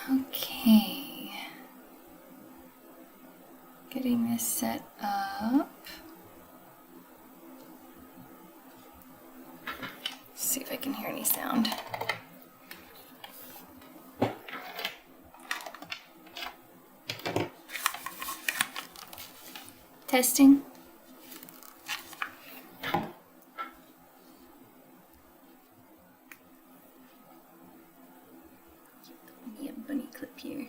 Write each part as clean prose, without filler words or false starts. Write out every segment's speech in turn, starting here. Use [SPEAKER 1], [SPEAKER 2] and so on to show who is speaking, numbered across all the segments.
[SPEAKER 1] Okay. Getting this set up. See if I can hear any sound. Testing. Give me a bunny clip here.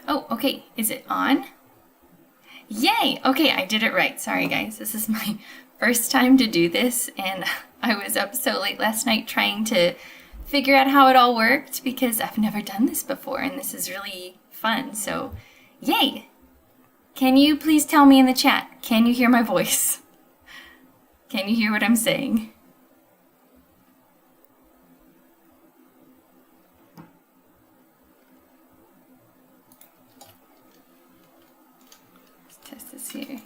[SPEAKER 1] Oh, okay. Is it on? Yay! Okay, I did it right. Sorry, guys. This is my first time to do this, and I was up so late last night trying to figure out how it all worked because I've never done this before, and this is really fun. So, yay! Can you please tell me in the chat? Can you hear my voice? Can you hear what I'm saying? Test this here.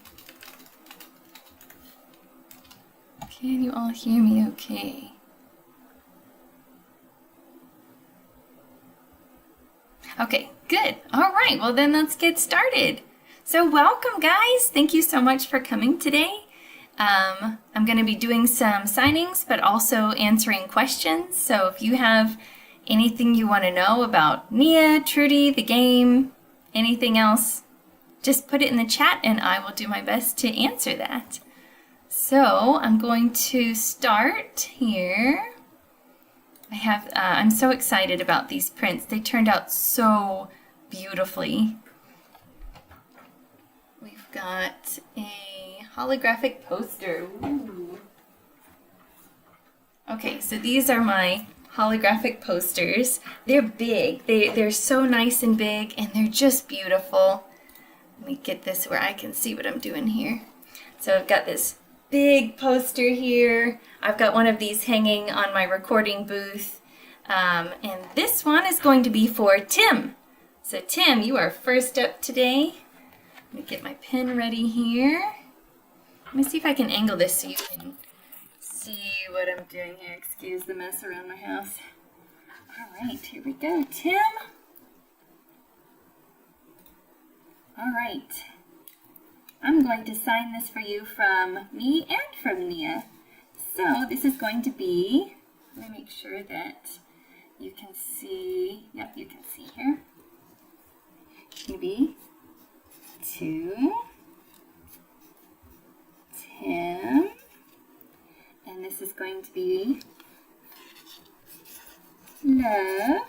[SPEAKER 1] Can you all hear me okay? Okay, good. All right, well then let's get started. So welcome guys. Thank you so much for coming today. I'm going to be doing some signings, but also answering questions. So if you have anything you want to know about Nia, Trudy, the game, anything else, just put it in the chat and I will do my best to answer that. So I'm going to start here. I'm so excited about these prints. They turned out so beautifully. We've got a holographic poster. Ooh. Okay, so these are my holographic posters. They're big. They're so nice and big and they're just beautiful. Let me get this where I can see what I'm doing here. So I've got this big poster here. I've got one of these hanging on my recording booth. And this one is going to be for Tim. So Tim, you are first up today. Let me get my pen ready here. Let me see if I can angle this so you can see what I'm doing here. Excuse the mess around my house. All right, here we go, Tim. All right, I'm going to sign this for you from me and from Nia. So this is going to be, let me make sure that you can see, yep, you can see here. It's going to be to Tim, and this is going to be love.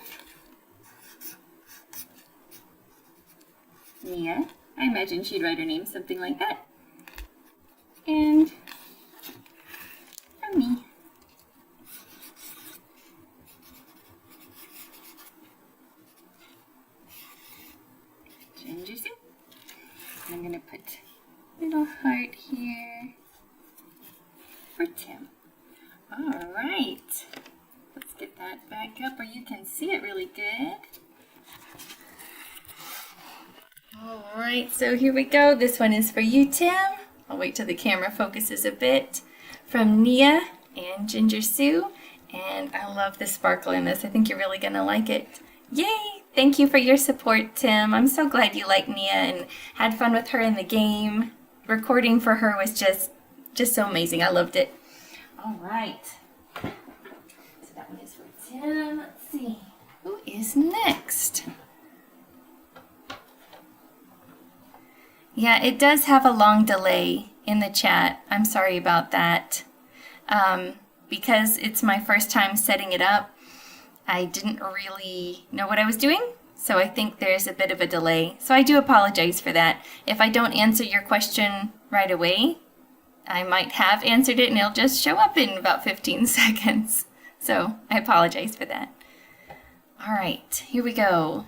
[SPEAKER 1] Nia. I imagine she'd write her name something like that. And from me. Ginger soup. I'm going to put a little heart here for Tim. All right. Let's get that back up where you can see it really good. All right, so here we go. This one is for you, Tim. I'll wait till the camera focuses a bit. From Nia and Ginger Sue. And I love the sparkle in this. I think you're really going to like it. Yay! Thank you for your support, Tim. I'm so glad you like Nia and had fun with her in the game. Recording for her was just so amazing. I loved it. All right. So that one is for Tim. Let's see. Who is next? Yeah, it does have a long delay in the chat. I'm sorry about that. Because it's my first time setting it up, I didn't really know what I was doing. So I think there's a bit of a delay. So I do apologize for that. If I don't answer your question right away, I might have answered it and it'll just show up in about 15 seconds. So I apologize for that. All right, here we go.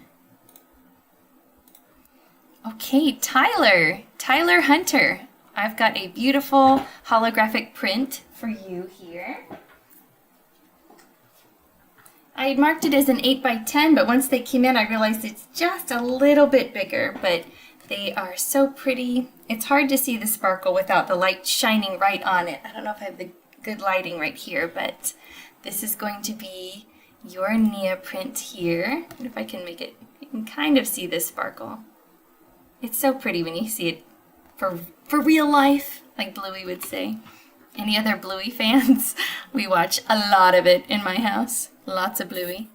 [SPEAKER 1] Okay, Tyler Hunter. I've got a beautiful holographic print for you here. I marked it as an 8 by 10, but once they came in, I realized it's just a little bit bigger, but they are so pretty. It's hard to see the sparkle without the light shining right on it. I don't know if I have the good lighting right here, but this is going to be your Nia print here. And if I can make it, you can kind of see the sparkle. It's so pretty when you see it for real life, like Bluey would say. Any other Bluey fans? We watch a lot of it in my house. Lots of Bluey.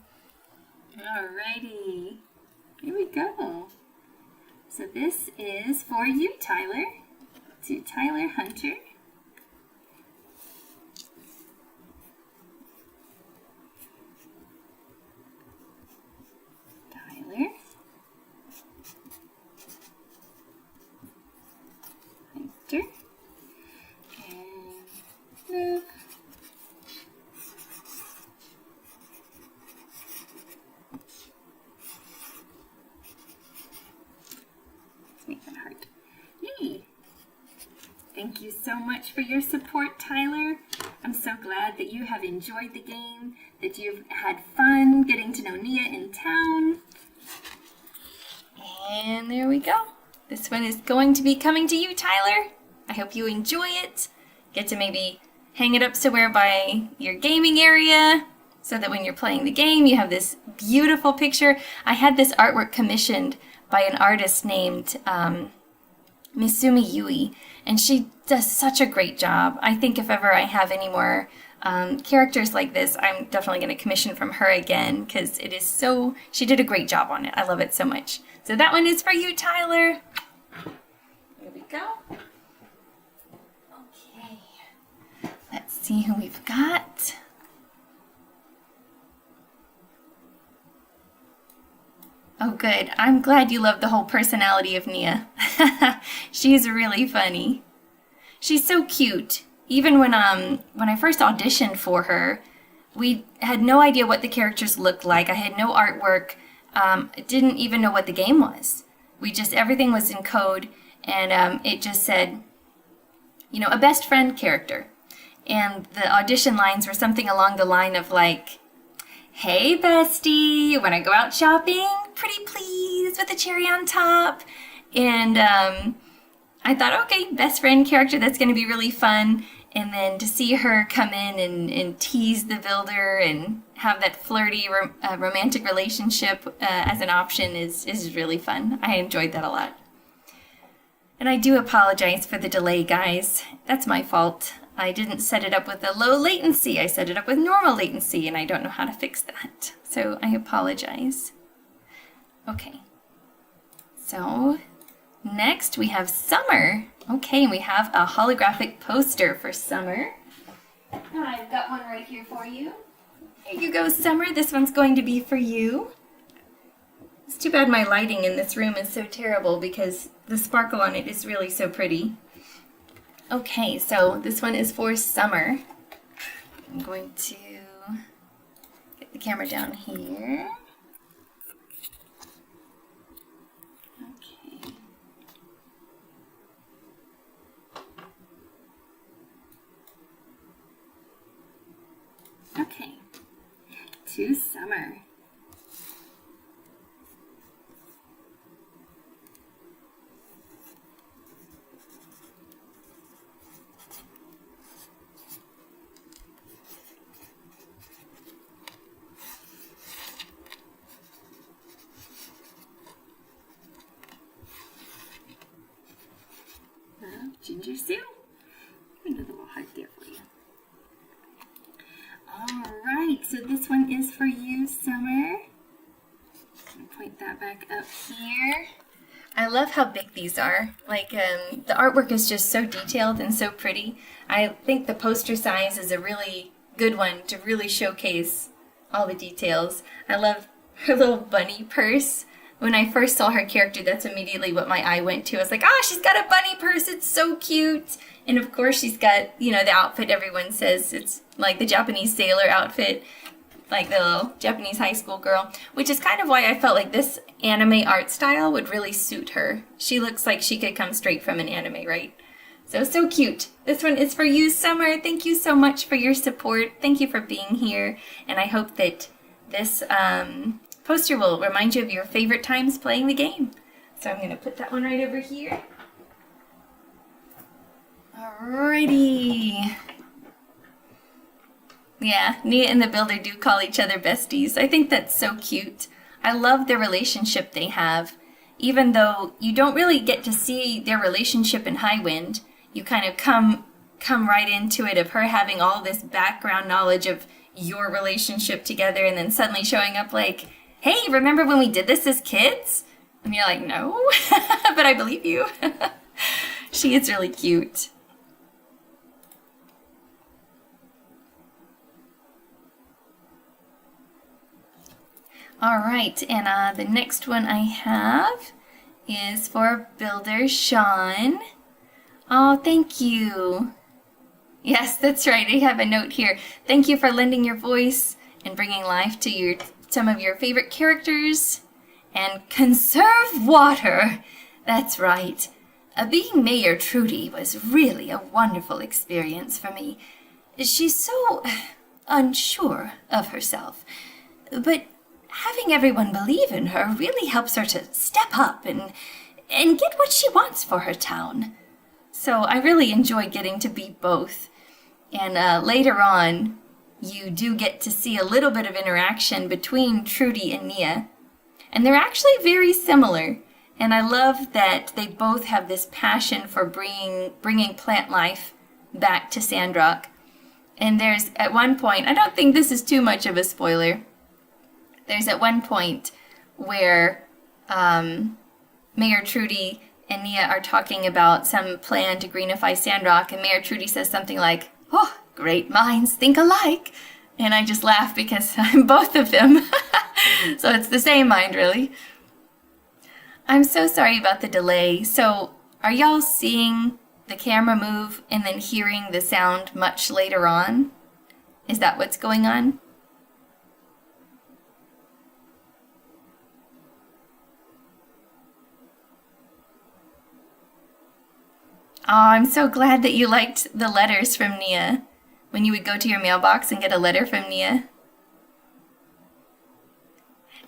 [SPEAKER 1] Alrighty. Here we go. So this is for you, Tyler. To Tyler Hunter. Tyler. Hunter. And Luke. Make that heart. Yay! Thank you so much for your support, Tyler. I'm so glad that you have enjoyed the game, that you've had fun getting to know Nia in town. And there we go. This one is going to be coming to you, Tyler. I hope you enjoy it. Get to maybe hang it up somewhere by your gaming area so that when you're playing the game, you have this beautiful picture. I had this artwork commissioned by an artist named Misumi Yui, and she does such a great job. I think if ever I have any more characters like this, I'm definitely going to commission from her again, because it is so, she did a great job on it. I love it so much. So that one is for you, Tyler. Here we go. Okay, let's see who we've got. Oh, good. I'm glad you love the whole personality of Nia. She's really funny. She's so cute. Even when I first auditioned for her, we had no idea what the characters looked like. I had no artwork. Didn't even know what the game was. Everything was in code, and it just said, you know, a best friend character. And the audition lines were something along the line of like, hey, bestie, you want to go out shopping? Pretty please, with a cherry on top. And I thought, okay, best friend character, that's going to be really fun. And then to see her come in and tease the builder and have that flirty romantic relationship as an option is really fun. I enjoyed that a lot. And I do apologize for the delay, guys. That's my fault. I didn't set it up with a low latency. I set it up with normal latency, and I don't know how to fix that. So I apologize. Okay. So next we have Summer. Okay, we have a holographic poster for Summer. I've got one right here for you. Here you go, Summer. This one's going to be for you. It's too bad my lighting in this room is so terrible because the sparkle on it is really so pretty. Okay, so this one is for Summer. I'm going to get the camera down here. Okay. Okay, to Summer. Ginger Sue. Another little heart there for you. Alright, so this one is for you, Summer. I'm going to point that back up here. I love how big these are. Like, the artwork is just so detailed and so pretty. I think the poster size is a really good one to really showcase all the details. I love her little bunny purse. When I first saw her character, that's immediately what my eye went to. I was like, oh, she's got a bunny purse. It's so cute. And of course, she's got, you know, the outfit everyone says. It's like the Japanese sailor outfit, like the little Japanese high school girl, which is kind of why I felt like this anime art style would really suit her. She looks like she could come straight from an anime, right? So cute. This one is for you, Summer. Thank you so much for your support. Thank you for being here. And I hope that this poster will remind you of your favorite times playing the game. So I'm going to put that one right over here. Alrighty. Yeah, Nia and the Builder do call each other besties. I think that's so cute. I love the relationship they have. Even though you don't really get to see their relationship in Highwind, you kind of come right into it of her having all this background knowledge of your relationship together and then suddenly showing up like, hey, remember when we did this as kids? And you're like, no, but I believe you. She is really cute. All right, and the next one I have is for Builder Sean. Oh, thank you. Yes, that's right. I have a note here. Thank you for lending your voice and bringing life to some of your favorite characters. And conserve water. That's right. Being Mayor Trudy was really a wonderful experience for me. She's so unsure of herself, but having everyone believe in her really helps her to step up and get what she wants for her town. So I really enjoy getting to be both. And later on, you do get to see a little bit of interaction between Trudy and Nia. And they're actually very similar. And I love that they both have this passion for bringing plant life back to Sandrock. And there's at one point, I don't think this is too much of a spoiler, there's at one point where Mayor Trudy and Nia are talking about some plan to greenify Sandrock, and Mayor Trudy says something like, oh, great minds think alike. And I just laugh because I'm both of them. So it's the same mind, really. I'm so sorry about the delay. So are y'all seeing the camera move and then hearing the sound much later on? Is that what's going on? Oh, I'm so glad that you liked the letters from Nia. When you would go to your mailbox and get a letter from Nia.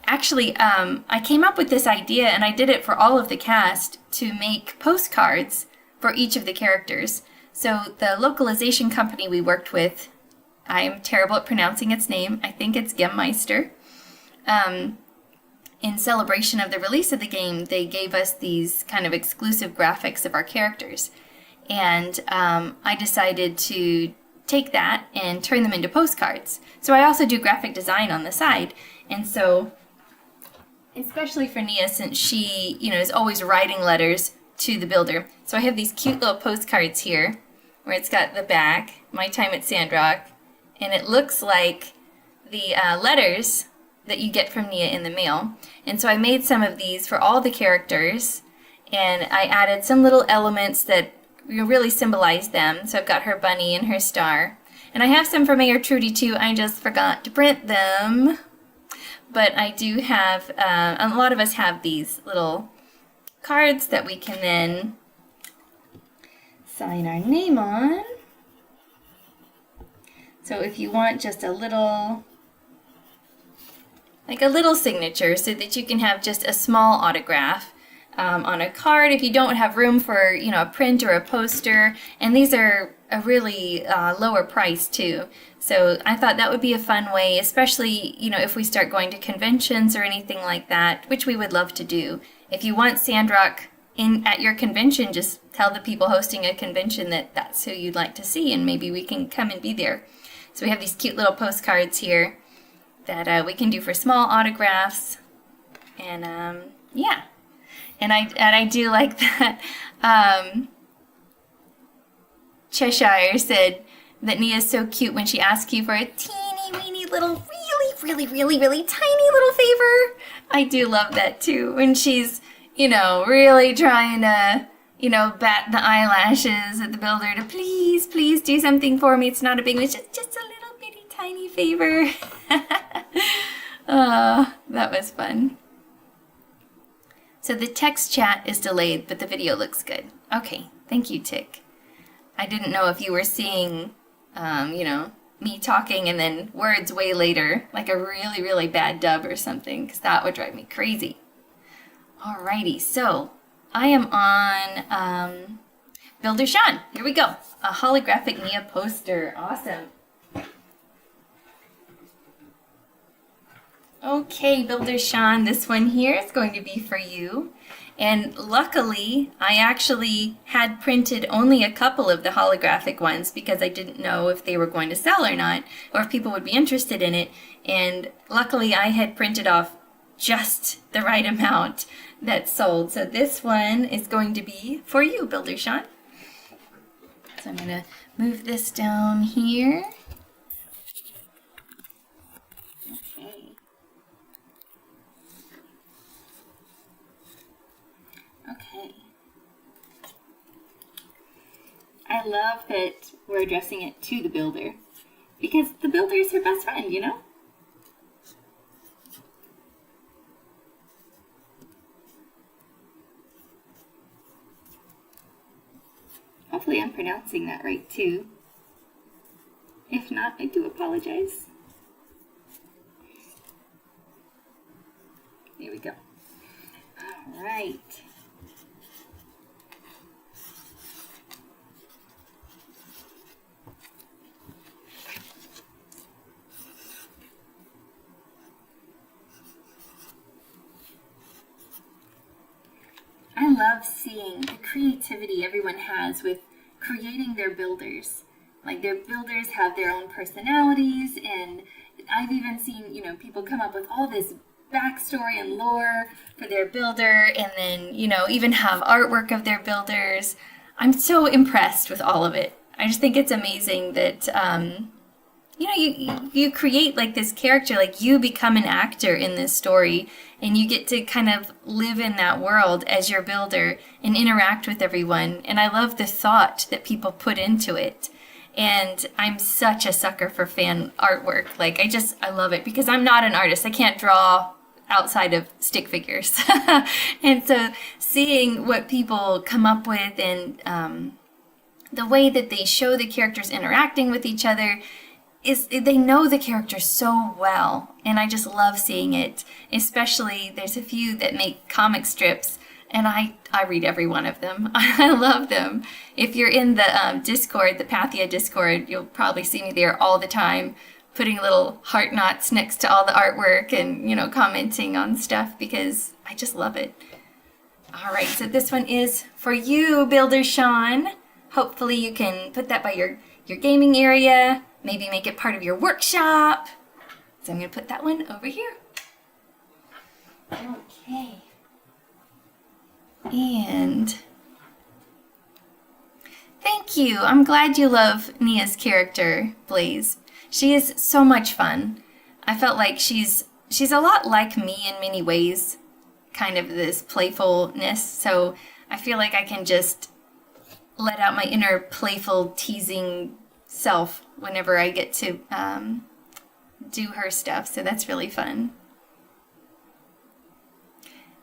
[SPEAKER 1] Actually, I came up with this idea, and I did it for all of the cast, to make postcards for each of the characters. So the localization company we worked with, I'm terrible at pronouncing its name, I think it's Gemmeister. In celebration of the release of the game, they gave us these kind of exclusive graphics of our characters. And I decided to take that and turn them into postcards. So I also do graphic design on the side. And so, especially for Nia, since she, is always writing letters to the Builder. So I have these cute little postcards here, where it's got the back, my time at Sandrock, and it looks like the letters that you get from Nia in the mail. And so I made some of these for all the characters, and I added some little elements that really symbolize them. So I've got her bunny and her star. And I have some for Mayor Trudy too, I just forgot to print them. But I do have, a lot of us have these little cards that we can then sign our name on. So if you want just a little, like a little signature, so that you can have just a small autograph on a card if you don't have room for, a print or a poster. And these are a really lower price too. So I thought that would be a fun way, especially, if we start going to conventions or anything like that, which we would love to do. If you want Sandrock at your convention, just tell the people hosting a convention that that's who you'd like to see, and maybe we can come and be there. So we have these cute little postcards here that we can do for small autographs. And yeah. And I do like that. Cheshire said that Nia's so cute when she asks you for a teeny weeny little, really tiny little favor. I do love that too. When she's, really trying to, bat the eyelashes at the Builder to please do something for me. It's not a big one. It's just a little bitty tiny favor. Oh, that was fun. So the text chat is delayed, but the video looks good. Okay, thank you, Tick. I didn't know if you were seeing, me talking and then words way later, like a really, really bad dub or something, because that would drive me crazy. Alrighty, so I am on Builder Sean. Here we go. A holographic Nia poster. Awesome. Okay, Builder Sean, this one here is going to be for you. And luckily, I actually had printed only a couple of the holographic ones because I didn't know if they were going to sell or not, or if people would be interested in it. And luckily, I had printed off just the right amount that sold. So this one is going to be for you, Builder Sean. So I'm going to move this down here. Okay. Okay. I love that we're addressing it to the builder, because the builder is her best friend, you know? Hopefully I'm pronouncing that right too. If not, I do apologize. There we go. All right. I love seeing the creativity everyone has with creating their builders. Like, their builders have their own personalities, and I've even seen, you know, people come up with all this backstory and lore for their builder, and then, you know, even have artwork of their builders. I'm so impressed with all of it. I just think it's amazing that, you know, you create like this character, like you become an actor in this story, and you get to kind of live in that world as your builder and interact with everyone. And I love the thought that people put into it. And I'm such a sucker for fan artwork. Like, I love it, because I'm not an artist. I can't draw outside of stick figures. And so seeing what people come up with, and the way that they show the characters interacting with each other, is they know the characters so well, and I just love seeing it. Especially, there's a few that make comic strips, and I read every one of them. I love them. If you're in the Discord, the Pathia Discord, you'll probably see me there all the time, putting little heart knots next to all the artwork and, you know, commenting on stuff, because I just love it. All right, so this one is for you, Builder Sean. Hopefully you can put that by your gaming area. Maybe make it part of your workshop. So I'm going to put that one over here. Okay. And thank you. I'm glad you love Nia's character, Blaze. She is so much fun. I felt like she's a lot like me in many ways, kind of this playfulness. So I feel like I can just let out my inner playful, teasing self whenever I get to do her stuff, so that's really fun.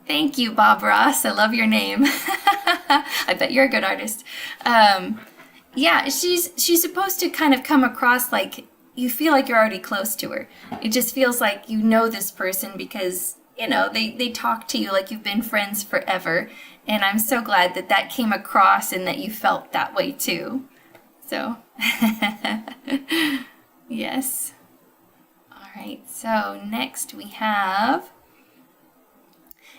[SPEAKER 1] Thank you, Bob Ross. I love your name. I bet you're a good artist. Yeah, she's supposed to kind of come across like you feel like you're already close to her. It just feels like you know this person because, you know, they talk to you like you've been friends forever. And I'm so glad that that came across and that you felt that way too. So, yes. All right, so next we have,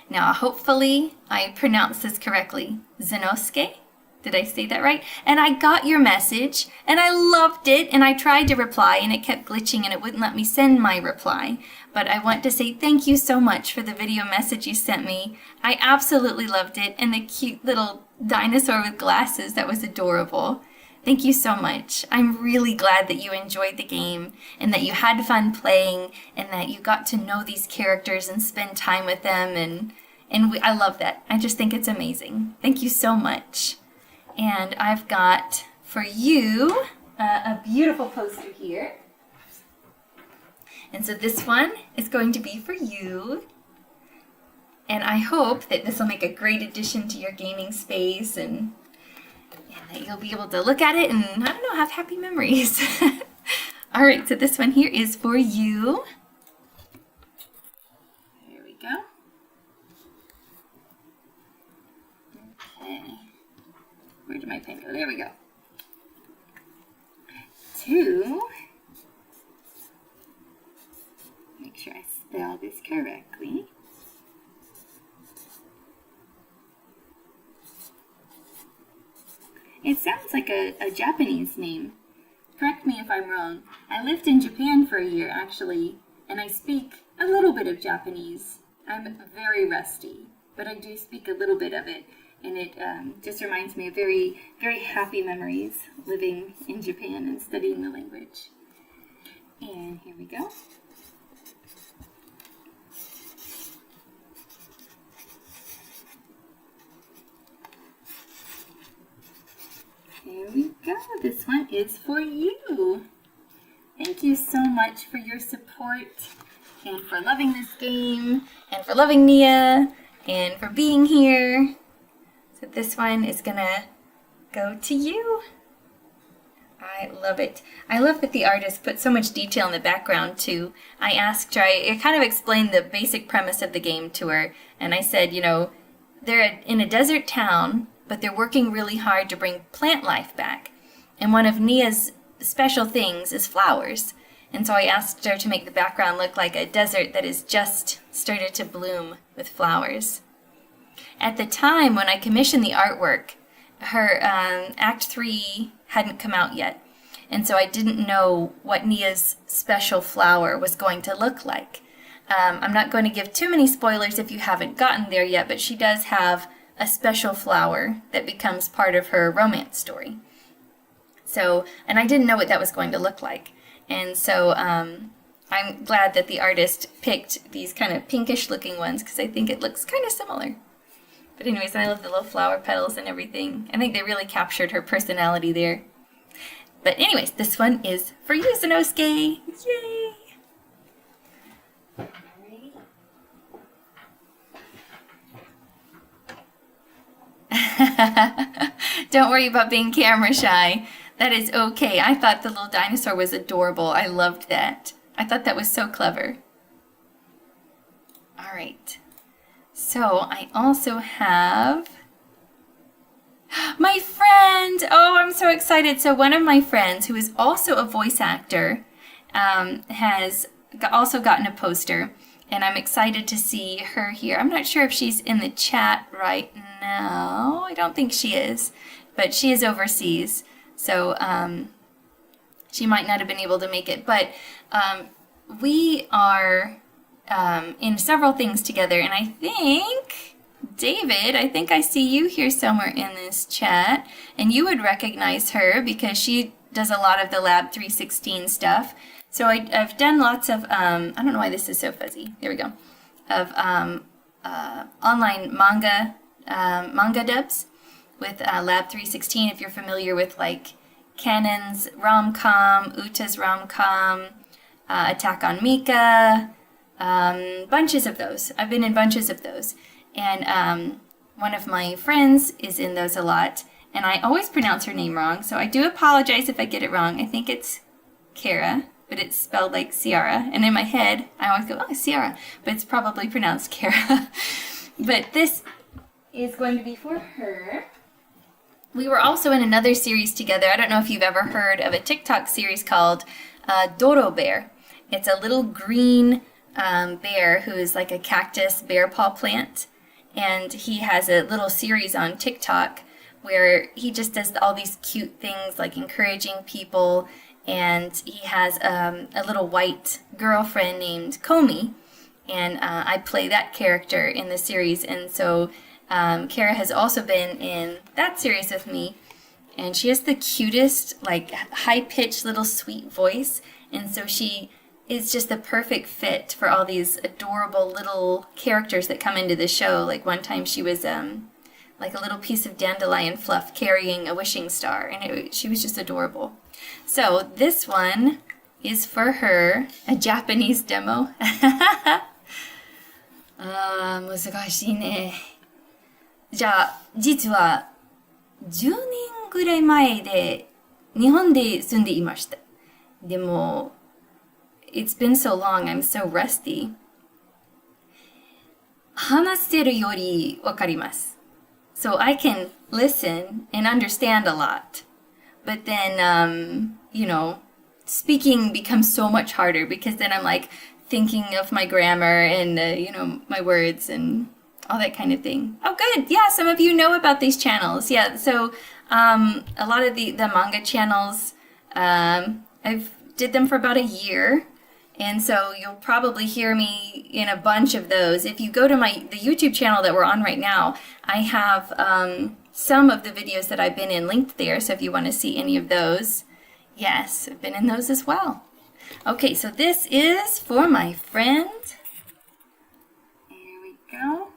[SPEAKER 1] now hopefully I pronounced this correctly, Zenosuke. Did I say that right? And I got your message and I loved it, and I tried to reply and it kept glitching and it wouldn't let me send my reply. But I want to say thank you so much for the video message you sent me. I absolutely loved it, and the cute little dinosaur with glasses, that was adorable. Thank you so much. I'm really glad that you enjoyed the game and that you had fun playing and that you got to know these characters and spend time with them, and I love that. I just think it's amazing. Thank you so much. And I've got for you a beautiful poster here. And so this one is going to be for you. And I hope that this will make a great addition to your gaming space, and that you'll be able to look at it and, I don't know, have happy memories. All right, so this one here is for you. Here we go. Okay. Where did my pen go? There we go. To, make sure I spell this correctly. It sounds like a Japanese name. Correct me if I'm wrong. I lived in Japan for a year, actually, and I speak a little bit of Japanese. I'm very rusty, but I do speak a little bit of it, and it just reminds me of very, very happy memories living in Japan and studying the language. And here we go. There we go. This one is for you. Thank you so much for your support and for loving this game and for loving Nia and for being here. So this one is gonna go to you. I love it. I love that the artist put so much detail in the background too. I asked her, I kind of explained the basic premise of the game to her, and I said, you know, they're in a desert town, but they're working really hard to bring plant life back. And one of Nia's special things is flowers. And so I asked her to make the background look like a desert that has just started to bloom with flowers. At the time when I commissioned the artwork, her Act 3 hadn't come out yet. And so I didn't know what Nia's special flower was going to look like. I'm not going to give too many spoilers if you haven't gotten there yet, but she does have a special flower that becomes part of her romance story. So, and I didn't know what that was going to look like. And so I'm glad that the artist picked these kind of pinkish looking ones because I think it looks kind of similar. But anyways, I love the little flower petals and everything. I think they really captured her personality there. But anyways, this one is for you, Sanosuke. Yay! Don't worry about being camera shy. That is okay. I thought the little dinosaur was adorable. I loved that. I thought that was so clever. All right. So I also have my friend. Oh, I'm so excited. So one of my friends, who is also a voice actor, has also gotten a poster. And I'm excited to see her here. I'm not sure if she's in the chat right now. I don't think she is. But she is overseas. So she might not have been able to make it. But we are in several things together. And I think, David, I think I see you here somewhere in this chat. And you would recognize her because she does a lot of the Lab 316 stuff. So I've done lots of, I don't know why this is so fuzzy. There we go. Of online manga dubs with Lab 316. If you're familiar with like Canon's rom-com, Uta's rom-com, Attack on Mika, bunches of those. I've been in bunches of those. And one of my friends is in those a lot. And I always pronounce her name wrong. So I do apologize if I get it wrong. I think it's Kara, but it's spelled like Ciara. And in my head, I always go, oh, Ciara. But it's probably pronounced Kara. But this is going to be for her. We were also in another series together. I don't know if you've ever heard of a TikTok series called Doro Bear. It's a little green bear who is like a cactus bear paw plant. And he has a little series on TikTok where he just does all these cute things like encouraging people. And he has a little white girlfriend named Komi. And I play that character in the series. And so Kara has also been in that series with me. And she has the cutest, like, high-pitched little sweet voice. And so she is just the perfect fit for all these adorable little characters that come into the show. Like one time she was like a little piece of dandelion fluff carrying a wishing star. And she was just adorable. So this one is for her, a Japanese demo. 難しいね。じゃあ、実は10年ぐらい前で日本で住んでいました。でも it's been so long, I'm so rusty. 話せるよりわかります。So I can listen and understand a lot. But then, speaking becomes so much harder because then I'm like thinking of my grammar and, my words and all that kind of thing. Oh, good. Yeah, some of you know about these channels. Yeah, so a lot of the manga channels, I've did them for about a year. And so you'll probably hear me in a bunch of those. If you go to the YouTube channel that we're on right now, I have some of the videos that I've been in linked there. So if you want to see any of those, yes, I've been in those as well. Okay, so this is for my friend. There we go.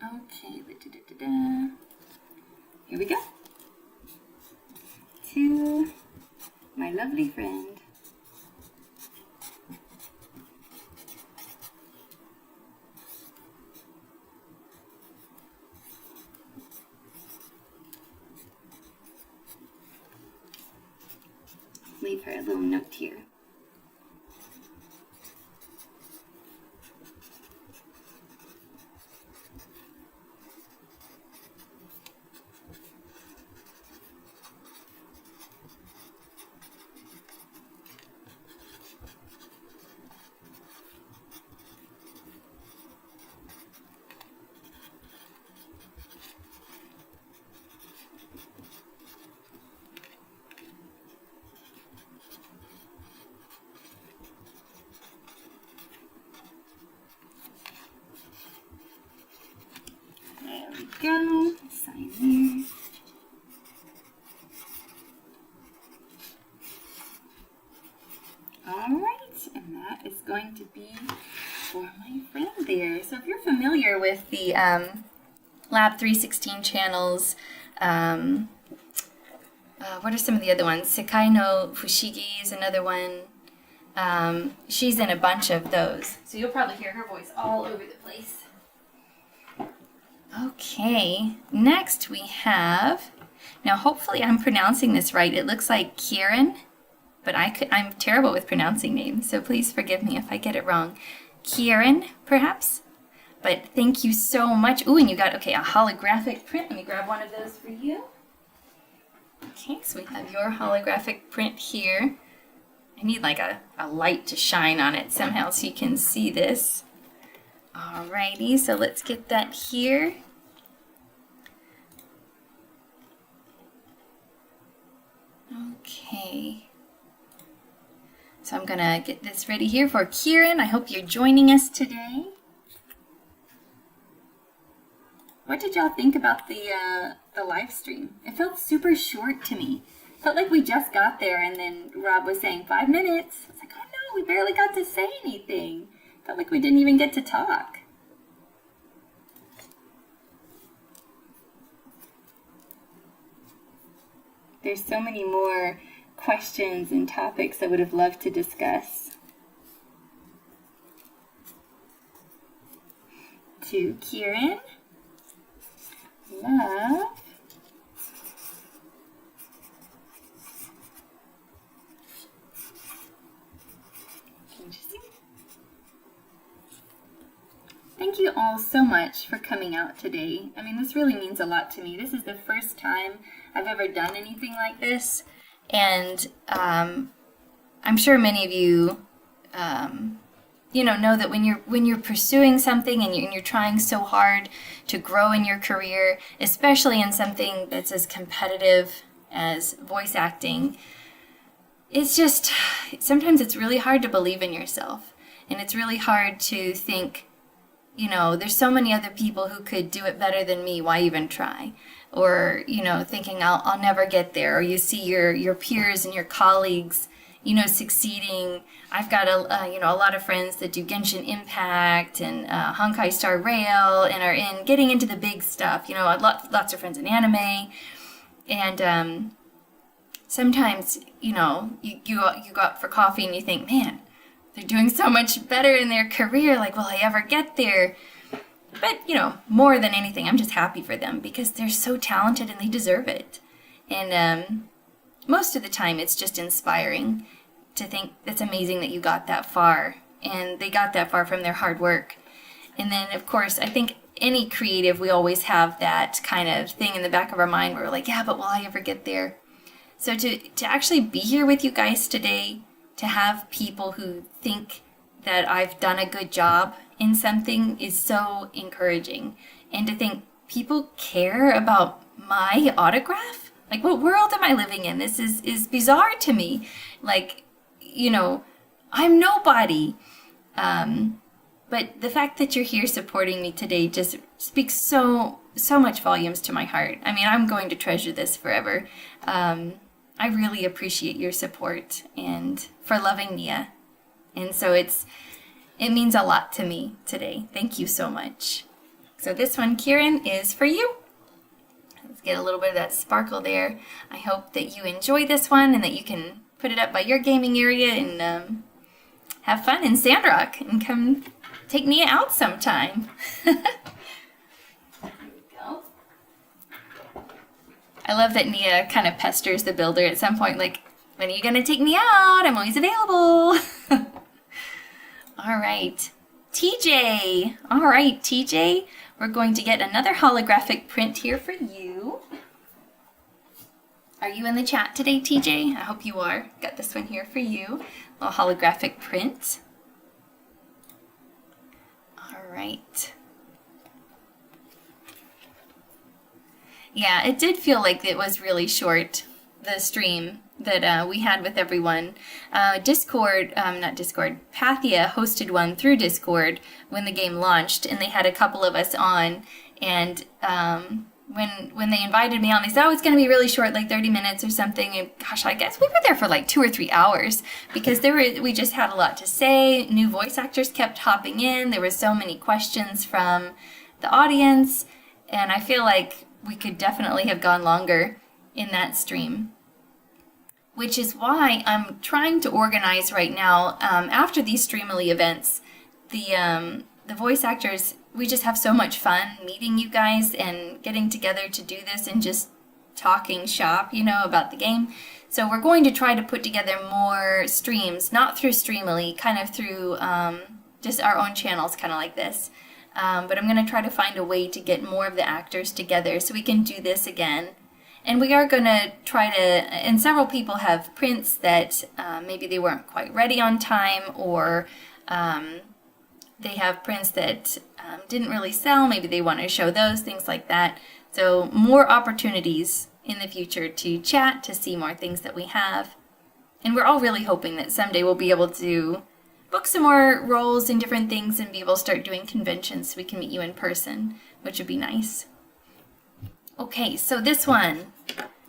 [SPEAKER 1] Okay, here we go. To my lovely friend. Leave her a little note here. Go, sign there. All right, and that is going to be for my friend there. So if you're familiar with the Lab 316 channels, what are some of the other ones? Sekai no Fushigi is another one. She's in a bunch of those. So you'll probably hear her voice all over the place. Okay, next we have, now hopefully I'm pronouncing this right. It looks like Kieran, but I'm terrible with pronouncing names, so please forgive me if I get it wrong. Kieran, perhaps? But thank you so much. Ooh, and you got, okay, a holographic print. Let me grab one of those for you. Okay, so we have your holographic print here. I need like a light to shine on it somehow so you can see this. Alrighty, so let's get that here. Okay. So I'm gonna get this ready here for Kieran. I hope you're joining us today. What did y'all think about the live stream? It felt super short to me. Felt like we just got there and then Rob was saying 5 minutes. I was like, oh no, we barely got to say anything. Felt like we didn't even get to talk. There's so many more questions and topics I would have loved to discuss. To Kieran, love. Thank you all so much for coming out today. I mean, this really means a lot to me. This is the first time I've ever done anything like this, and I'm sure many of you, know that when you're pursuing something and you're trying so hard to grow in your career, especially in something that's as competitive as voice acting, it's just sometimes it's really hard to believe in yourself, and it's really hard to think, there's so many other people who could do it better than me. Why even try? Or, thinking I'll never get there. Or you see your peers and your colleagues, succeeding. I've got a lot of friends that do Genshin Impact and Honkai Star Rail and are getting into the big stuff. Lots of friends in anime. And sometimes, you go out for coffee and you think, man, they're doing so much better in their career. Like, will I ever get there? But, more than anything, I'm just happy for them because they're so talented and they deserve it. And most of the time it's just inspiring to think it's amazing that you got that far, and they got that far from their hard work. And then, of course, I think any creative, we always have that kind of thing in the back of our mind where we're like, yeah, but will I ever get there? So to actually be here with you guys today, to have people who think that I've done a good job in something is so encouraging. And to think people care about my autograph? Like, what world am I living in? This is bizarre to me. Like, you know, I'm nobody. But the fact that you're here supporting me today just speaks so much volumes to my heart. I mean, I'm going to treasure this forever. I really appreciate your support and for loving Nia. And so it means a lot to me today. Thank you so much. So this one, Kieran, is for you. Let's get a little bit of that sparkle there. I hope that you enjoy this one and that you can put it up by your gaming area and have fun in Sandrock and come take Nia out sometime. There we go. I love that Nia kind of pesters the builder at some point, like, when are you gonna take me out? I'm always available. All right, TJ. All right, TJ, we're going to get another holographic print here for you. Are you in the chat today, TJ? I hope you are. Got this one here for you. A little holographic print. All right. Yeah, it did feel like it was really short, the stream that we had with everyone. Pathia hosted one through Discord when the game launched, and they had a couple of us on, and when they invited me on, they said, oh, it's going to be really short, like 30 minutes or something, and gosh, I guess we were there for like 2 or 3 hours, because we just had a lot to say. New voice actors kept hopping in, there were so many questions from the audience, and I feel like we could definitely have gone longer in that stream. Which is why I'm trying to organize right now, after these Streamily events, the voice actors, we just have so much fun meeting you guys and getting together to do this and just talking shop, you know, about the game. So we're going to try to put together more streams, not through Streamily, kind of through just our own channels, kind of like this. But I'm going to try to find a way to get more of the actors together so we can do this again. And we are going to try to, and several people have prints that maybe they weren't quite ready on time, or they have prints that didn't really sell. Maybe they want to show those, things like that. So more opportunities in the future to chat, to see more things that we have. And we're all really hoping that someday we'll be able to book some more roles in different things and be able to start doing conventions so we can meet you in person, which would be nice. Okay, so this one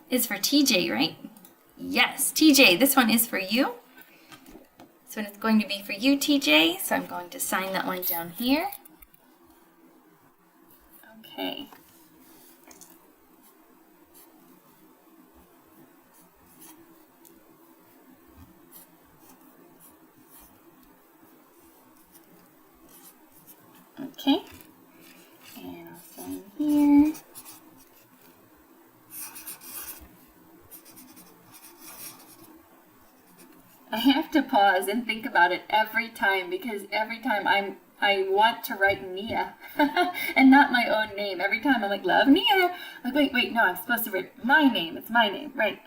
[SPEAKER 1] is for TJ, right? Yes, TJ, this one is for you. This one is going to be for you, TJ. So I'm going to sign that one down here. Okay. Okay. And I'll sign here. I have to pause and think about it every time, because every time I want to write Nia and not my own name. Every time I'm like, love Nia. Like, wait, no, I'm supposed to write my name. It's my name, right?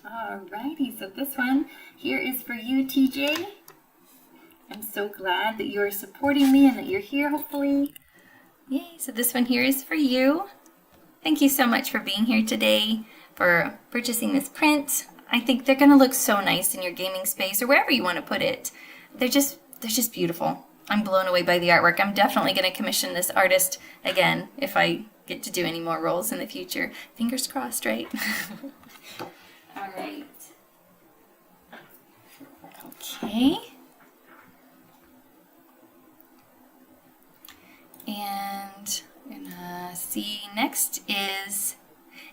[SPEAKER 1] Alrighty, so this one here is for you, TJ. I'm so glad that you're supporting me and that you're here, hopefully. Yay, so this one here is for you. Thank you so much for being here today, for purchasing this print. I think they're going to look so nice in your gaming space or wherever you want to put it. They're just beautiful. I'm blown away by the artwork. I'm definitely going to commission this artist again if I get to do any more roles in the future. Fingers crossed, right? All right. Okay. And we're gonna see next is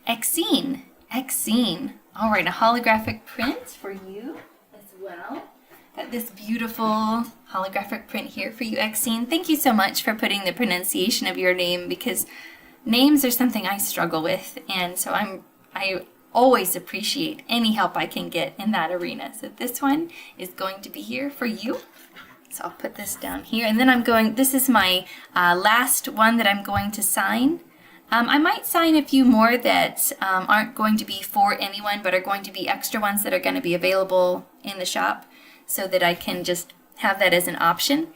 [SPEAKER 1] Exene. All right, a holographic print for you as well. Got got this beautiful holographic print here for you, Exene. Thank you so much for putting the pronunciation of your name, because names are something I struggle with, and so I always appreciate any help I can get in that arena. So this one is going to be here for you. So I'll put this down here, and then this is my last one that I'm going to sign. I might sign a few more that aren't going to be for anyone, but are going to be extra ones that are going to be available in the shop, so that I can just have that as an option.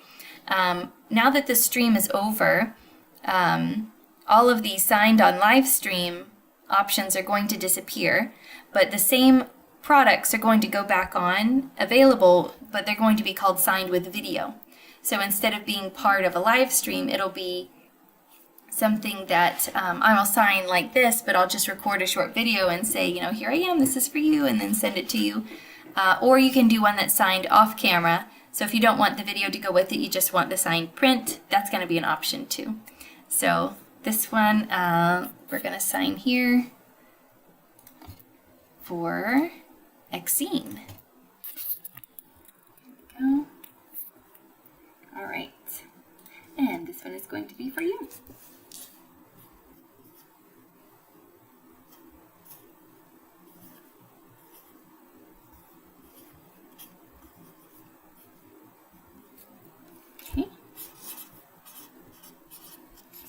[SPEAKER 1] Now that the stream is over, all of the signed on live stream options are going to disappear, but the same products are going to go back on available, but they're going to be called signed with video. So instead of being part of a live stream, it'll be something that I will sign like this, but I'll just record a short video and say, you know, here I am, this is for you, and then send it to you. Or you can do one that's signed off camera. So if you don't want the video to go with it, you just want the signed print, that's going to be an option too. So this one, we're going to sign here for Exene. There we go. All right. And this one is going to be for you. Okay.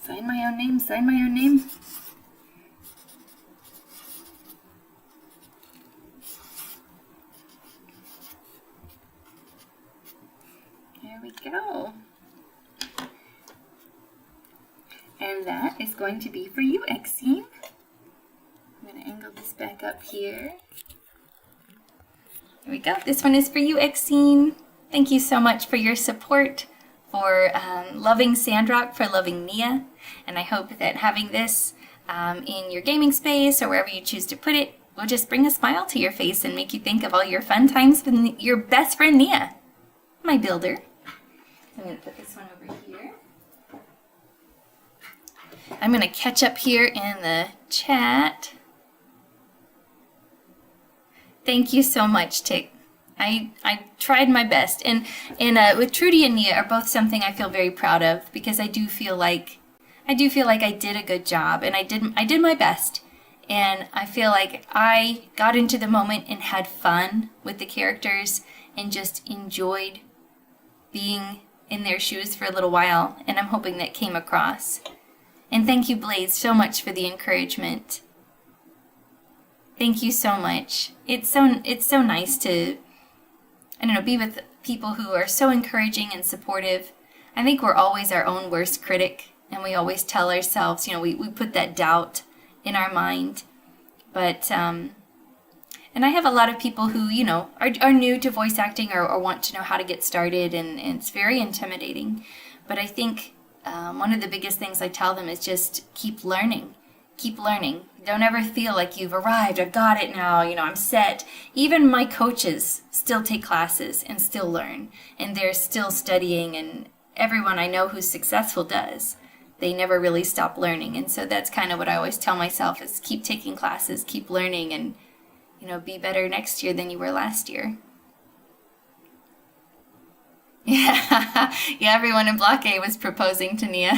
[SPEAKER 1] Sign my own name, sign my own name. There we go. And that is going to be for you, Exene. I'm going to angle this back up here. There we go. This one is for you, Exene. Thank you so much for your support, for loving Sandrock, for loving Nia. And I hope that having this in your gaming space or wherever you choose to put it will just bring a smile to your face and make you think of all your fun times with your best friend, Nia, my builder. I'm going to put this one over here. I'm going to catch up here in the chat. Thank you so much, Tick. I tried my best, and with Trudy and Nia are both something I feel very proud of, because I do feel like I did a good job, and I did my best, and I feel like I got into the moment and had fun with the characters and just enjoyed being in their shoes for a little while, and I'm hoping that came across. And thank you, Blaze, so much for the encouragement. Thank you so much. It's so nice to, I don't know, be with people who are so encouraging and supportive. I think we're always our own worst critic, and we always tell ourselves, you know, we put that doubt in our mind. But, and I have a lot of people who, you know, are new to voice acting or want to know how to get started, and it's very intimidating. But I think one of the biggest things I tell them is just keep learning. Keep learning. Don't ever feel like you've arrived, I've got it now, you know, I'm set. Even my coaches still take classes and still learn, and they're still studying, and everyone I know who's successful does. They never really stop learning, and so that's kind of what I always tell myself, is keep taking classes, keep learning, and, you know, be better next year than you were last year. Yeah, everyone in Block A was proposing to Nia.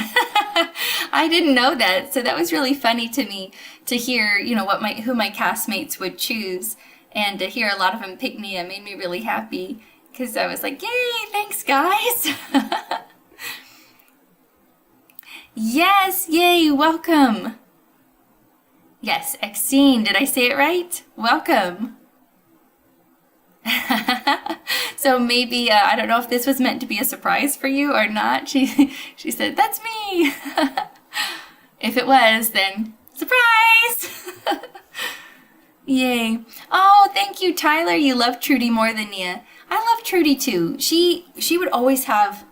[SPEAKER 1] I didn't know that, so that was really funny to me to hear, you know, who my castmates would choose, and to hear a lot of them pick Nia made me really happy, because I was like, yay, thanks guys. Yes, yay, welcome. Yes, Exene, did I say it right? Welcome. So maybe, I don't know if this was meant to be a surprise for you or not. She said, that's me. If it was, then surprise. Yay. Oh, thank you, Tyler. You love Trudy more than Nia. I love Trudy too. She would always have,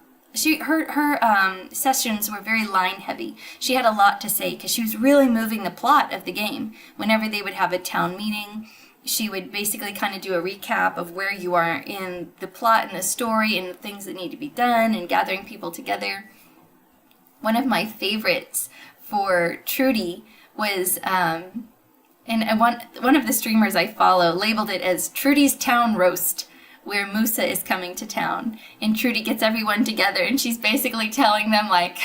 [SPEAKER 1] her sessions were very line heavy. She had a lot to say because she was really moving the plot of the game. Whenever they would have a town meeting, she would basically kind of do a recap of where you are in the plot and the story and the things that need to be done and gathering people together. One of my favorites for Trudy was, and one of the streamers I follow labeled it as Trudy's Town Roast, where Musa is coming to town, and Trudy gets everyone together, and she's basically telling them, like,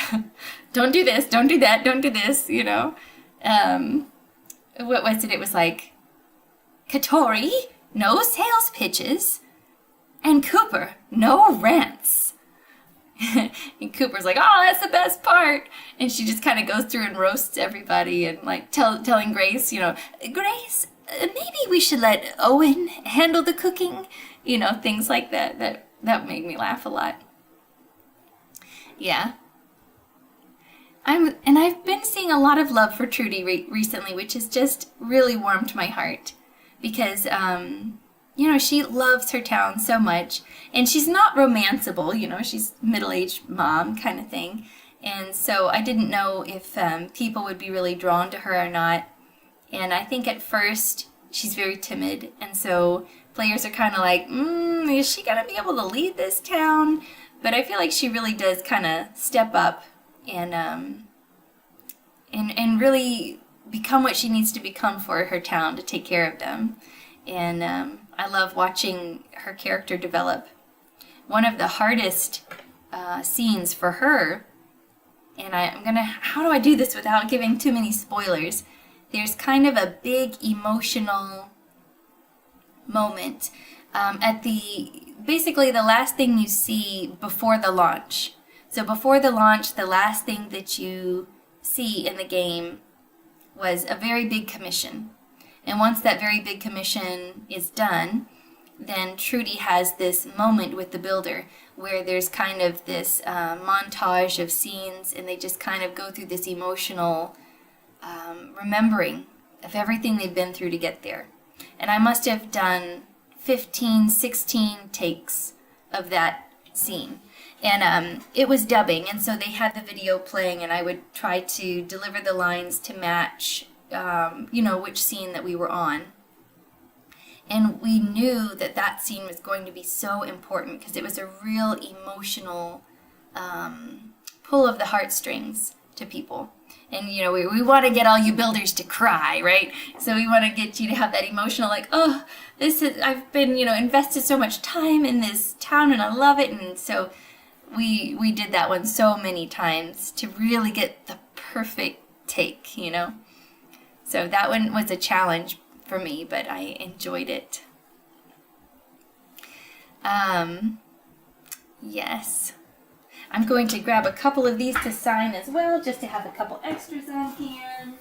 [SPEAKER 1] don't do this, don't do that, don't do this, you know. What was it? It was like, Katori, no sales pitches, and Cooper, no rants. And Cooper's like, oh, that's the best part. And she just kind of goes through and roasts everybody and like telling Grace, you know, Grace, maybe we should let Owen handle the cooking. You know, things like that. That made me laugh a lot. Yeah. I've been seeing a lot of love for Trudy recently, which has just really warmed my heart. Because, you know, she loves her town so much, and she's not romanceable, you know, she's middle-aged mom kind of thing, and so I didn't know if people would be really drawn to her or not, and I think at first she's very timid, and so players are kind of like, is she gonna be able to lead this town? But I feel like she really does kind of step up and really become what she needs to become for her town to take care of them. And I love watching her character develop. One of the hardest scenes for her, and how do I do this without giving too many spoilers? There's kind of a big emotional moment at basically the last thing you see before the launch. So before the launch, the last thing that you see in the game was a very big commission. And once that very big commission is done, then Trudy has this moment with the builder where there's kind of this montage of scenes, and they just kind of go through this emotional remembering of everything they've been through to get there. And I must have done 15, 16 takes of that scene. And it was dubbing, and so they had the video playing, and I would try to deliver the lines to match, you know, which scene that we were on. And we knew that that scene was going to be so important because it was a real emotional pull of the heartstrings to people. And, you know, we want to get all you builders to cry, right? So we want to get you to have that emotional, like, oh, I've been, you know, invested so much time in this town and I love it. And so we did that one so many times to really get the perfect take, you know. So that one was a challenge for me, but I enjoyed it. Yes. I'm going to grab a couple of these to sign as well, just to have a couple extras on hand.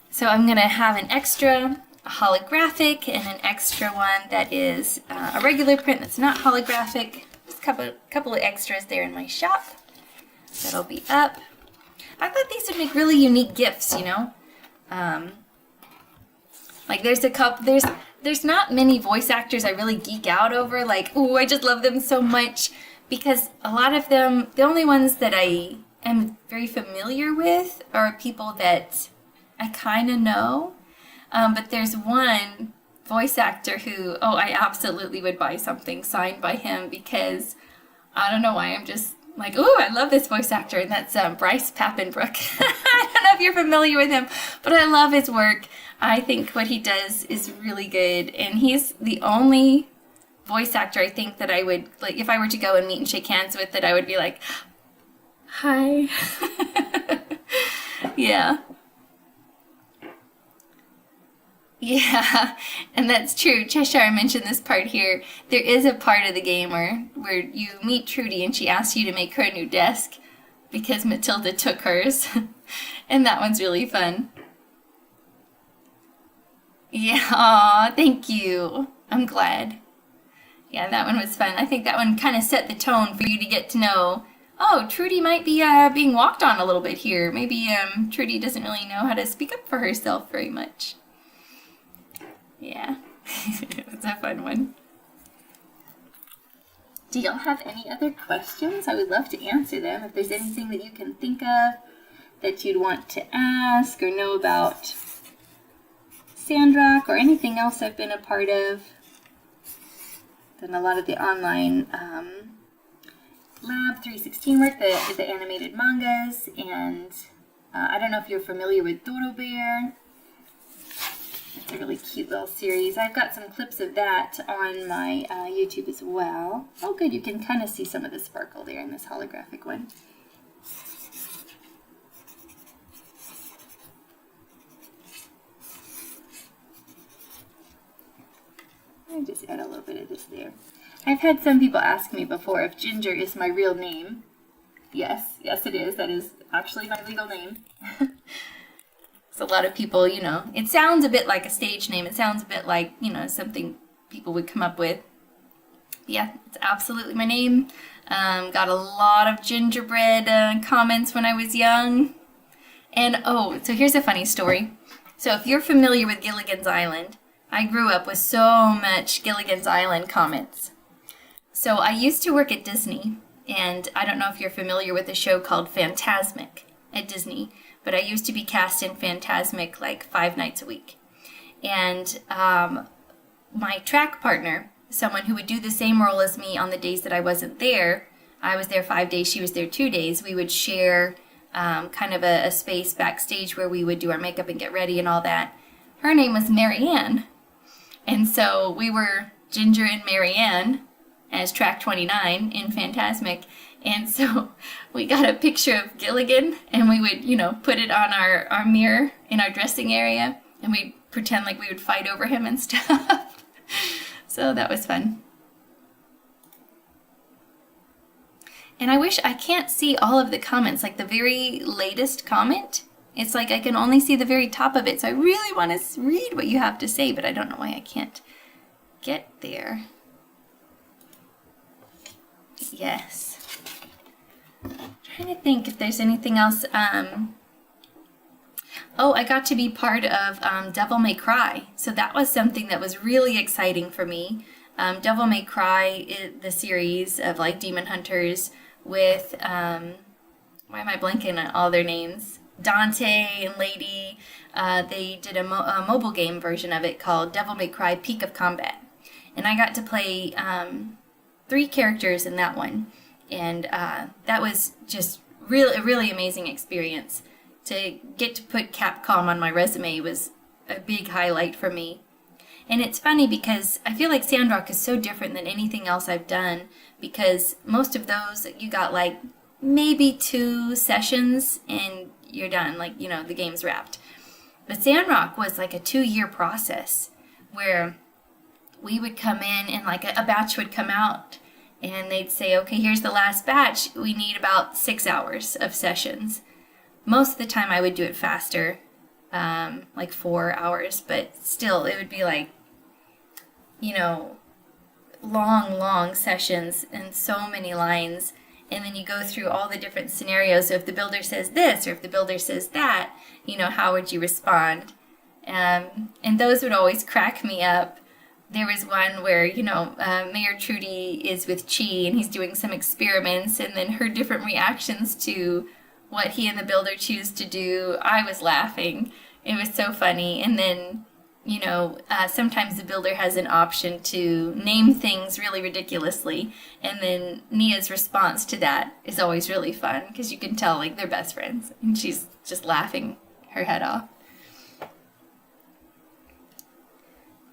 [SPEAKER 1] So I'm going to have an extra holographic and an extra one that is a regular print that's not holographic. Just a couple of extras there in my shop. That'll be up. I thought these would make really unique gifts, you know. Like there's a couple, there's not many voice actors I really geek out over. Like, ooh, I just love them so much, because a lot of them, the only ones that I am very familiar with are people that I kind of know. But there's one voice actor who, oh, I absolutely would buy something signed by him, because I don't know why, I'm just like, ooh, I love this voice actor, and that's Bryce Papenbrook. I don't know if you're familiar with him, but I love his work. I think what he does is really good, and he's the only voice actor I think that I would, like, if I were to go and meet and shake hands with, that I would be like, hi. Yeah. Yeah, and that's true. Cheshire mentioned this part here. There is a part of the game where you meet Trudy and she asks you to make her a new desk because Matilda took hers. And that one's really fun. Yeah, aw, thank you. I'm glad. Yeah, that one was fun. I think that one kind of set the tone for you to get to know, oh, Trudy might be being walked on a little bit here. Maybe Trudy doesn't really know how to speak up for herself very much. Yeah, it's a fun one. Do y'all have any other questions? I would love to answer them. If there's anything that you can think of that you'd want to ask or know about Sandrock or anything else I've been a part of. Done a lot of the online Lab 316 work, the animated mangas, and
[SPEAKER 2] I don't know if you're familiar with Dodo Bear. It's a really cute little series. I've got some clips of that on my YouTube as well. Oh good, you can kind of see some of the sparkle there in this holographic one. I just add a little bit of this there. I've had some people ask me before if Ginger is my real name. Yes, yes it is. That is actually my legal name.
[SPEAKER 1] So a lot of people, you know, it sounds a bit like a stage name. It sounds a bit like, you know, something people would come up with. Yeah, it's absolutely my name. Got a lot of gingerbread comments when I was young. And oh, so here's a funny story. So if you're familiar with Gilligan's Island, I grew up with so much Gilligan's Island comments. So I used to work at Disney, and I don't know if you're familiar with a show called Fantasmic at Disney, but I used to be cast in Fantasmic like 5 nights a week. And my track partner, someone who would do the same role as me on the days that I wasn't there, I was there 5 days, she was there 2 days, we would share kind of a space backstage where we would do our makeup and get ready and all that. Her name was Marianne. And so we were Ginger and Marianne as track 29 in Fantasmic. And so we got a picture of Gilligan and we would, you know, put it on our mirror in our dressing area and we'd pretend like we would fight over him and stuff. So that was fun. And I wish I can't see all of the comments, like the very latest comment. It's like I can only see the very top of it. So I really want to read what you have to say, but I don't know why I can't get there. Yes. I'm trying to think if there's anything else. Oh, I got to be part of Devil May Cry. So that was something that was really exciting for me. Devil May Cry is the series of like demon hunters with, why am I blanking on all their names? Dante and Lady. They did a mobile game version of it called Devil May Cry Peak of Combat. And I got to play 3 characters in that one. And that was just a really amazing experience. To get to put Capcom on my resume was a big highlight for me. And it's funny because I feel like Sandrock is so different than anything else I've done, because most of those you got like maybe 2 sessions and you're done, like, you know, the game's wrapped. But Sandrock was like a 2-year process where we would come in and like a batch would come out and they'd say, okay, here's the last batch. We need about 6 hours of sessions. Most of the time I would do it faster, like 4 hours, but still it would be like, you know, long sessions and so many lines. And then you go through all the different scenarios. So if the builder says this or if the builder says that, you know, how would you respond? And those would always crack me up. There was one where, you know, Mayor Trudy is with Chi and he's doing some experiments, and then her different reactions to what he and the builder choose to do. I was laughing. It was so funny. And then, you know, sometimes the builder has an option to name things really ridiculously, and then Nia's response to that is always really fun because you can tell like they're best friends and she's just laughing her head off.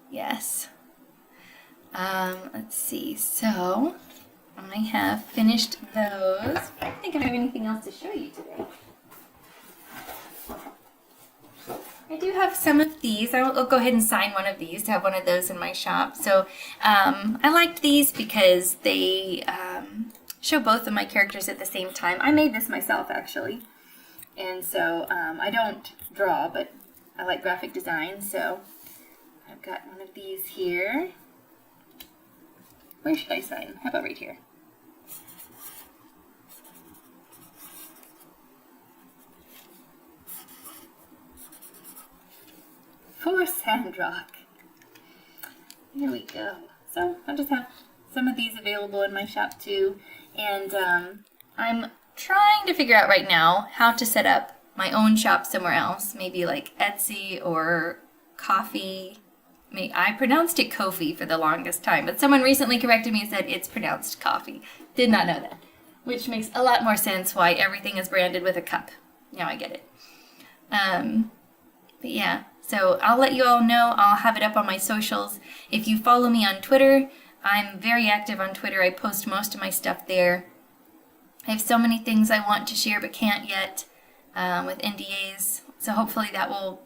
[SPEAKER 1] Yes. Let's see. So I have finished those. I don't think I have anything else to show you today. I do have some of these. I'll go ahead and sign one of these to have one of those in my shop. So I liked these because they show both of my characters at the same time. I made this myself, actually. And so I don't draw, but I like graphic design. So I've got one of these here. Where should I sign? How about right here? For Sandrock. There we go. So I just have some of these available in my shop too. And I'm trying to figure out right now how to set up my own shop somewhere else. Maybe like Etsy or Coffee. I pronounced it Ko-fi for the longest time, but someone recently corrected me and said it's pronounced coffee. Did not know that. Which makes a lot more sense why everything is branded with a cup. Now I get it. But yeah, so I'll let you all know. I'll have it up on my socials. If you follow me on Twitter, I'm very active on Twitter. I post most of my stuff there. I have so many things I want to share but can't yet with NDAs. So hopefully that will,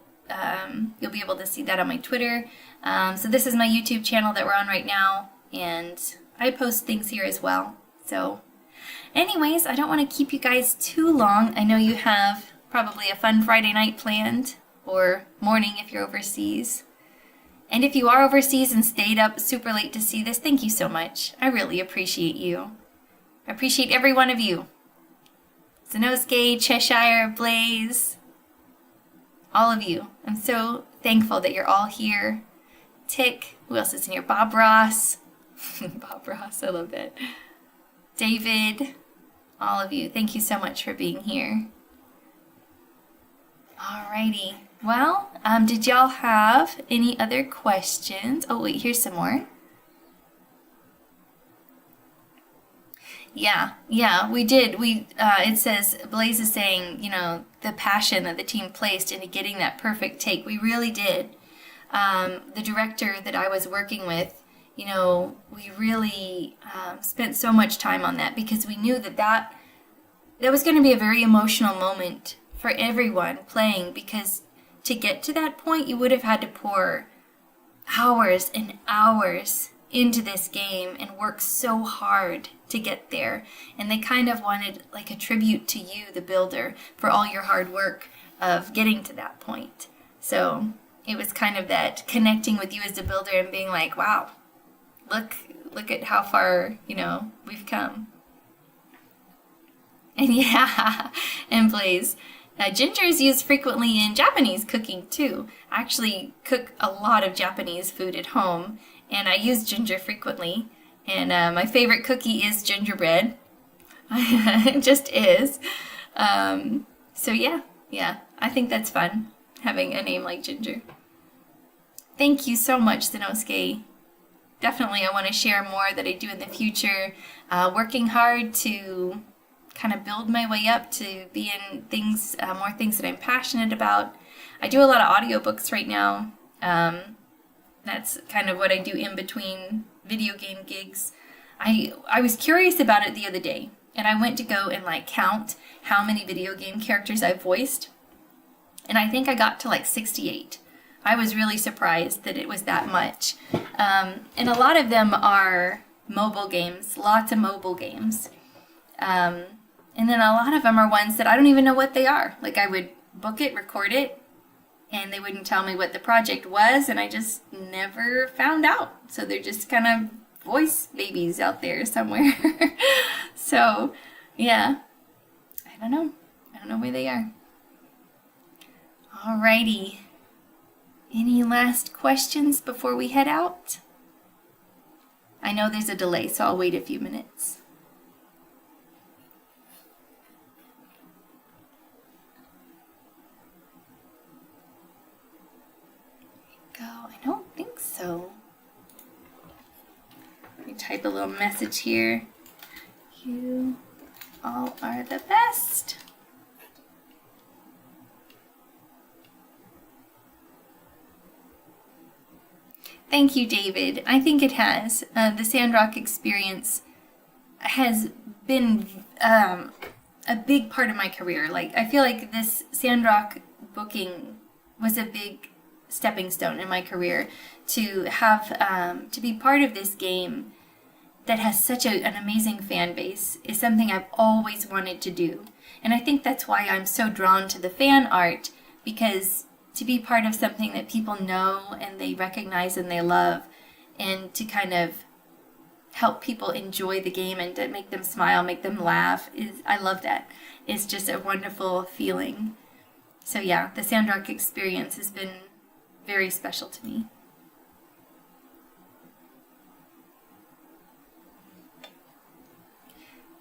[SPEAKER 1] you'll be able to see that on my Twitter. So this is my YouTube channel that we're on right now, and I post things here as well. So anyways, I don't want to keep you guys too long. I know you have probably a fun Friday night planned, or morning if you're overseas. And if you are overseas and stayed up super late to see this, thank you so much. I really appreciate you. I appreciate every one of you. Zanosuke, Cheshire, Blaze, all of you. I'm so thankful that you're all here. Tick, who else is in here? Bob Ross. Bob Ross, I love that. David, all of you. Thank you so much for being here. Alrighty. Well, did y'all have any other questions? Oh, wait, here's some more. Yeah, we did. It says, Blaze is saying, you know, the passion that the team placed into getting that perfect take. We really did. The director that I was working with, you know, we really spent so much time on that because we knew that was going to be a very emotional moment for everyone playing, because to get to that point, you would have had to pour hours and hours into this game and work so hard to get there. And they kind of wanted like a tribute to you, the builder, for all your hard work of getting to that point. So it was kind of that connecting with you as a builder and being like, wow, look at how far, you know, we've come. And yeah, and Blaze, ginger is used frequently in Japanese cooking too. I actually cook a lot of Japanese food at home, and I use ginger frequently. And my favorite cookie is gingerbread. It just is. So yeah, I think that's fun, having a name like Ginger. Thank you so much, Zanosuke. Definitely I want to share more that I do in the future. Working hard to kind of build my way up to be in things, more things that I'm passionate about. I do a lot of audiobooks right now. That's kind of what I do in between video game gigs. I was curious about it the other day, and I went to go and like count how many video game characters I've voiced, and I think I got to like 68. I was really surprised that it was that much. And a lot of them are mobile games, lots of mobile games. And then a lot of them are ones that I don't even know what they are. Like I would book it, record it, and they wouldn't tell me what the project was, and I just never found out. So they're just kind of voice babies out there somewhere. So, yeah. I don't know where they are. Alrighty. Any last questions before we head out? I know there's a delay, so I'll wait a few minutes. I don't think so. Let me type a little message here. You all are the best. Thank you, David. I think it has. The Sandrock experience has been a big part of my career. Like, I feel like this Sandrock booking was a big stepping stone in my career to have to be part of this game that has such an amazing fan base is something I've always wanted to do. And I think that's why I'm so drawn to the fan art, because to be part of something that people know and they recognize and they love, and to kind of help people enjoy the game and to make them smile, make them laugh, I love that. It's just a wonderful feeling. So yeah, the Sandrock experience has been very special to me.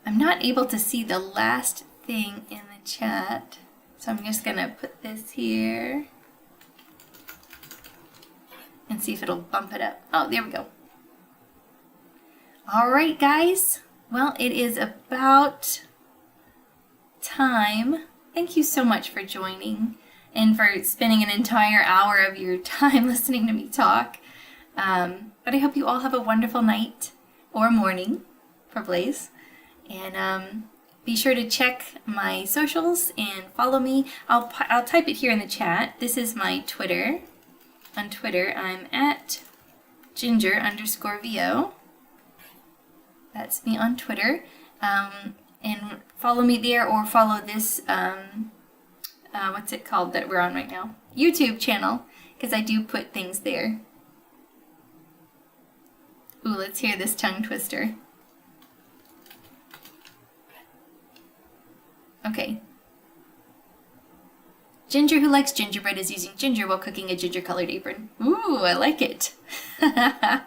[SPEAKER 1] I'm not able to see the last thing in the chat, so I'm just gonna put this here and see if it'll bump it up. Oh, there we go. All right, guys. Well, it is about time thank you so much for joining and for spending an entire hour of your time listening to me talk. But I hope you all have a wonderful night or morning for Blaze. And be sure to check my socials and follow me. I'll type it here in the chat. This is my Twitter. On Twitter, I'm at ginger_VO. That's me on Twitter. And follow me there, or follow this, what's it called that we're on right now? YouTube channel, because I do put things there. Ooh, let's hear this tongue twister. Okay. Ginger who likes gingerbread is using ginger while cooking a ginger-colored apron. Ooh, I like it. I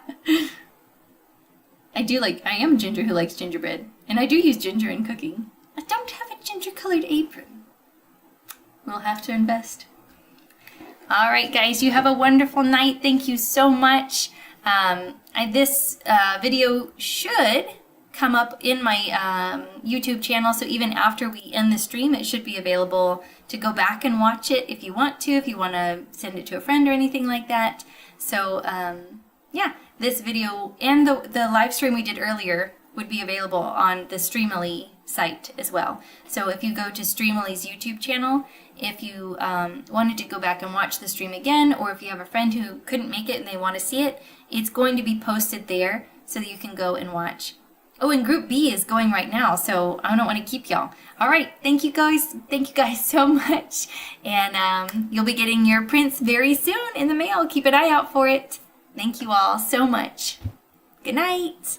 [SPEAKER 1] am Ginger who likes gingerbread, and I do use ginger in cooking. I don't have a ginger-colored apron. We'll have to invest. All right, guys, you have a wonderful night. Thank you so much. This video should come up in my YouTube channel, so even after we end the stream, it should be available to go back and watch it if you want to send it to a friend or anything like that. So yeah, this video and the live stream we did earlier would be available on the Streamily site as well. So if you go to Streamily's YouTube channel, if you wanted to go back and watch the stream again, or if you have a friend who couldn't make it and they want to see it, it's going to be posted there so that you can go and watch. Oh, and Group B is going right now, so I don't want to keep y'all. All right, thank you guys so much. And you'll be getting your prints very soon in the mail. Keep an eye out for it. Thank you all so much. Good night.